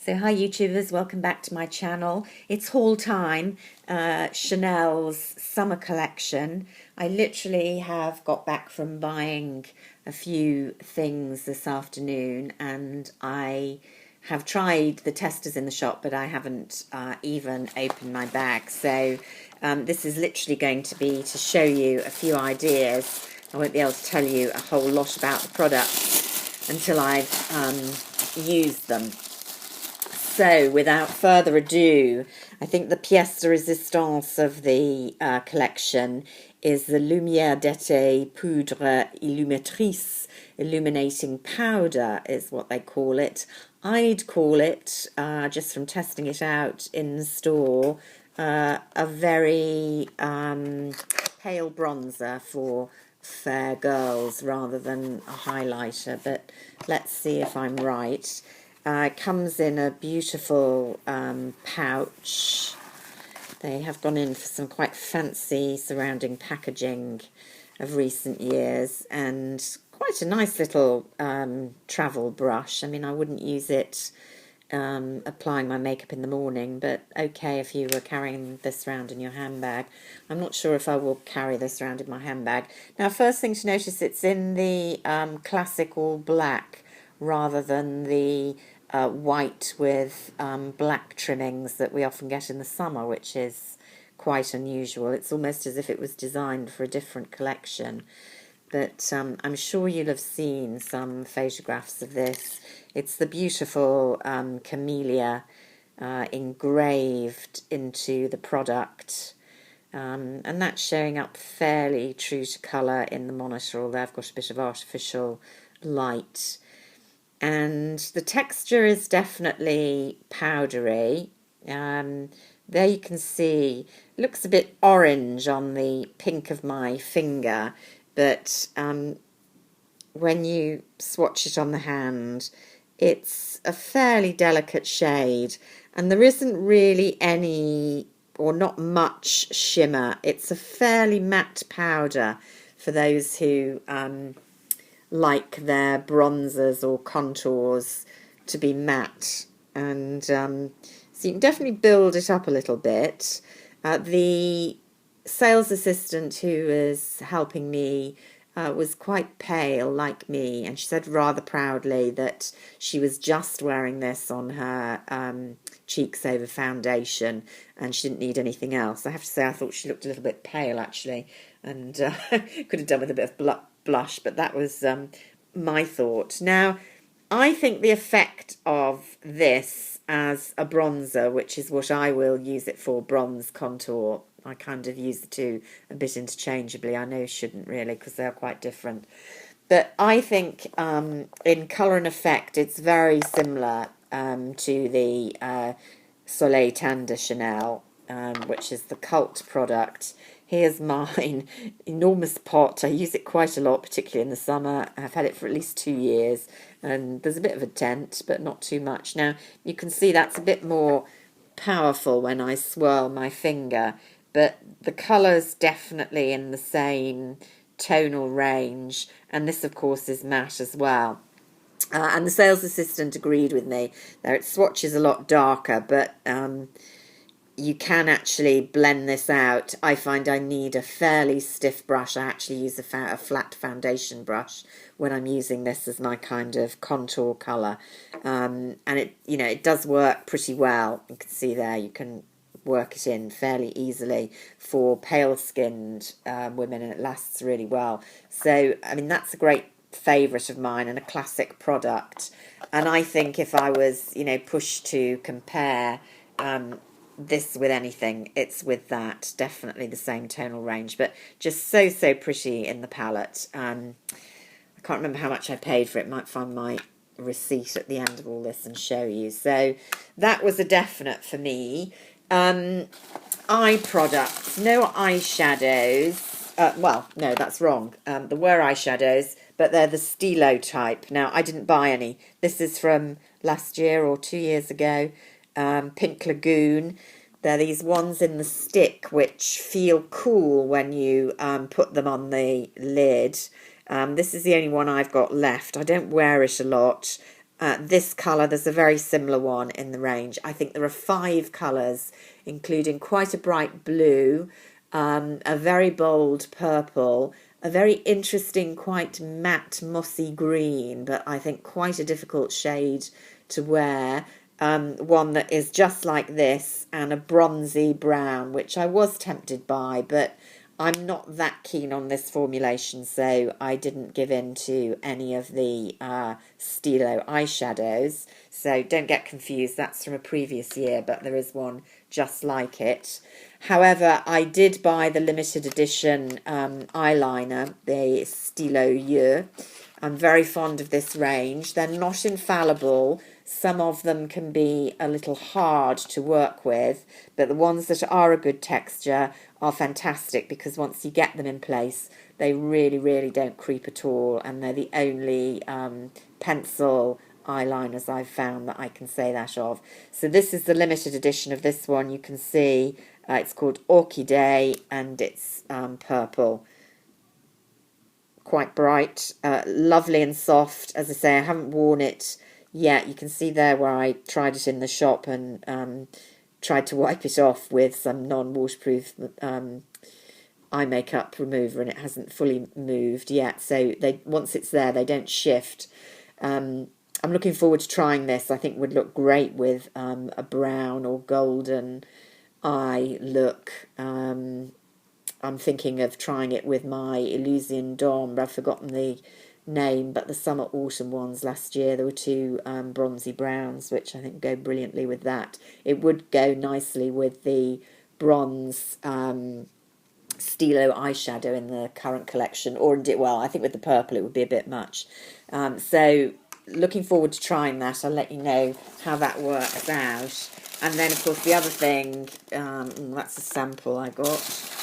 So hi YouTubers, welcome back to my channel. It's haul time, Chanel's summer collection. I literally have got back from buying a few things this afternoon and I have tried the testers in the shop, but I haven't even opened my bag. So this is literally going to be to show you a few ideas. I won't be able to tell you a whole lot about the products until I've used them. So, without further ado, I think the pièce de résistance of the collection is the Lumière d'été poudre illuminatrice, illuminating powder is what they call it. I'd call it, just from testing it out in the store, a very pale bronzer for fair girls rather than a highlighter, but let's see if I'm right. It comes in a beautiful pouch. They have gone in for some quite fancy surrounding packaging of recent years, and quite a nice little travel brush. I mean, I wouldn't use it applying my makeup in the morning, but okay if you were carrying this around in your handbag. I'm not sure if I will carry this around in my handbag. Now, first thing to notice, it's in the classic all black rather than the white with black trimmings that we often get in the summer, which is quite unusual. It's almost as if it was designed for a different collection. But I'm sure you'll have seen some photographs of this. It's the beautiful camellia engraved into the product. And that's showing up fairly true to colour in the monitor, although I've got a bit of artificial light. And the texture is definitely powdery. There you can see, it looks a bit orange on the pink of my finger, but when you swatch it on the hand, it's a fairly delicate shade, and there isn't really any or not much shimmer. It's a fairly matte powder for those who like their bronzers or contours to be matte, and so you can definitely build it up a little bit. The sales assistant who is helping me was quite pale like me, and she said rather proudly that she was just wearing this on her cheeks over foundation and she didn't need anything else. I have to say I thought she looked a little bit pale actually, and could have done with a bit of blush, but that was my thought. Now, I think the effect of this as a bronzer, which is what I will use it for, bronze contour, I kind of use the two a bit interchangeably. I know you shouldn't really because they are quite different. But I think in colour and effect it's very similar to the Soleil Tan de Chanel, which is the cult product. Here's mine, enormous pot. I use it quite a lot, particularly in the summer. I've had it for at least 2 years, and there's a bit of a dent, but not too much. Now, you can see that's a bit more powerful when I swirl my finger, but the colour's definitely in the same tonal range, and this, of course, is matte as well. And the sales assistant agreed with me. Their swatch is a lot darker, but you can actually blend this out. I find I need a fairly stiff brush. I actually use a flat foundation brush when I'm using this as my kind of contour colour. And it does work pretty well. You can see there, you can work it in fairly easily for pale-skinned women, and it lasts really well. So, I mean, that's a great favourite of mine and a classic product. And I think if I was, pushed to compare this with anything, it's with that. Definitely the same tonal range, but just so pretty in the palette. I can't remember how much I paid for it. Might find my receipt at the end of all this and show you. So that was a definite for me. Eye products, no eyeshadows. Well, no, that's wrong. There were eyeshadows, but they're the Stilo type. Now, I didn't buy any. This is from last year or 2 years ago. Pink Lagoon. They're these ones in the stick which feel cool when you put them on the lid. This is the only one I've got left. I don't wear it a lot. this colour, there's a very similar one in the range. I think there are 5 colours, including quite a bright blue, a very bold purple, a very interesting, quite matte, mossy green, but I think quite a difficult shade to wear. One that is just like this, and a bronzy brown, which I was tempted by, but I'm not that keen on this formulation, so I didn't give in to any of the Stilo eyeshadows. So don't get confused, that's from a previous year, but there is one just like it. However, I did buy the limited edition eyeliner, the Stilo Yeux. I'm very fond of this range. They're not infallible. Some of them can be a little hard to work with, but the ones that are a good texture are fantastic, because once you get them in place, they really, really don't creep at all, and they're the only pencil eyeliners I've found that I can say that of. So this is the limited edition of this one. You can see it's called Orchidee, and it's purple. Quite bright, lovely and soft. As I say, I haven't worn it yet. You can see there where I tried it in the shop and tried to wipe it off with some non-waterproof eye makeup remover, and it hasn't fully moved yet. So they, once it's there, they don't shift. I'm looking forward to trying this. I think would look great with a brown or golden eye look. I'm thinking of trying it with my Illusion d'Ombre. I've forgotten the name, but the summer autumn ones last year, there were 2 bronzy browns, which I think go brilliantly with that. It would go nicely with the bronze Stilo eyeshadow in the current collection, or indeed, well, I think with the purple it would be a bit much. So looking forward to trying that. I'll let you know how that works out. And then, of course, the other thing, that's a sample I got.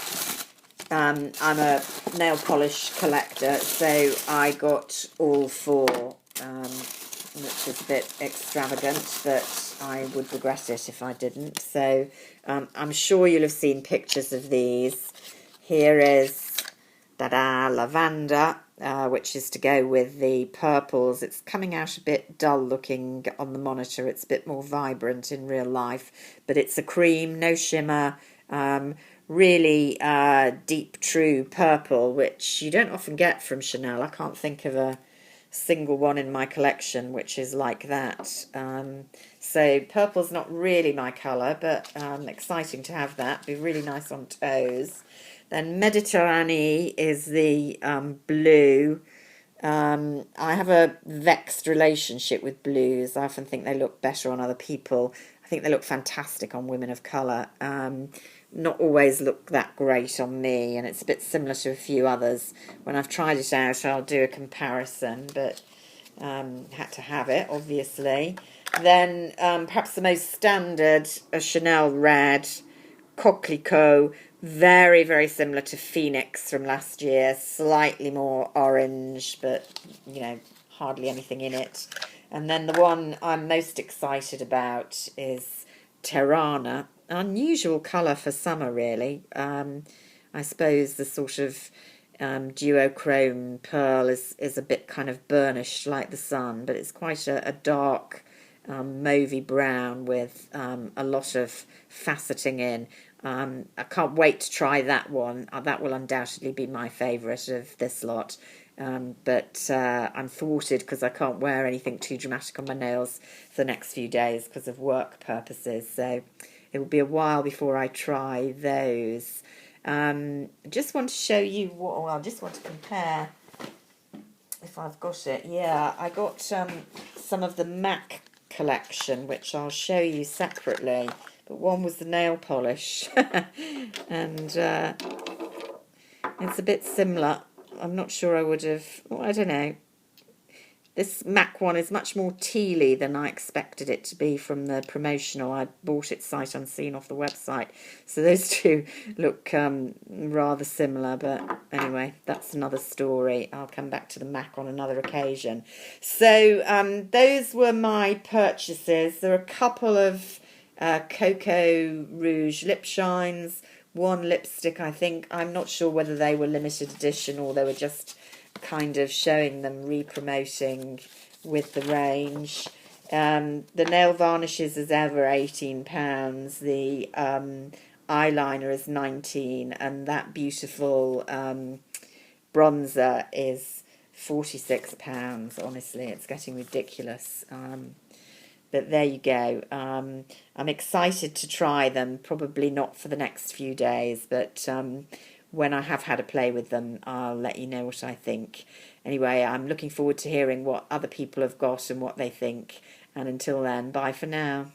I'm a nail polish collector, so I got all 4, which is a bit extravagant, but I would regret it if I didn't. So I'm sure you'll have seen pictures of these. Here is Lavender, which is to go with the purples. It's coming out a bit dull looking on the monitor. It's a bit more vibrant in real life, but it's a cream, no shimmer, really deep, true purple, which you don't often get from Chanel. I can't think of a single one in my collection which is like that. So purple's not really my colour, but exciting to have that. Be really nice on toes. Then Mediterranee is the blue. I have a vexed relationship with blues. I often think they look better on other people. I think they look fantastic on women of colour. Not always look that great on me, and it's a bit similar to a few others. When I've tried it out, I'll do a comparison, but had to have it, obviously. Then perhaps the most standard, a Chanel Red, Coquelicot, very, very similar to Phoenix from last year, slightly more orange, but, you know, hardly anything in it. And then the one I'm most excited about is Tirana. Unusual colour for summer, really. I suppose the sort of duochrome pearl is a bit kind of burnished like the sun, but it's quite a dark mauvey brown with a lot of faceting in. I can't wait to try that one. That will undoubtedly be my favourite of this lot. But I'm thwarted because I can't wear anything too dramatic on my nails for the next few days because of work purposes. So it will be a while before I try those. Just want to show you what, well, I just want to compare if I've got it. Yeah, I got some of the MAC collection, which I'll show you separately. But one was the nail polish, and it's a bit similar. I'm not sure I would have, well, I don't know. This MAC one is much more tealy than I expected it to be from the promotional. I bought it sight unseen off the website. So those two look rather similar, but anyway, that's another story. I'll come back to the MAC on another occasion. So those were my purchases. There are a couple of Cocoa Rouge lip shines, one lipstick, I think. I'm not sure whether they were limited edition or they were just kind of showing them re-promoting with the range. The nail varnishes as ever £18. The eyeliner is 19, and that beautiful bronzer is £46. Honestly, it's getting ridiculous. But there you go. I'm excited to try them. Probably not for the next few days, but when I have had a play with them, I'll let you know what I think. Anyway, I'm looking forward to hearing what other people have got and what they think. And until then, bye for now.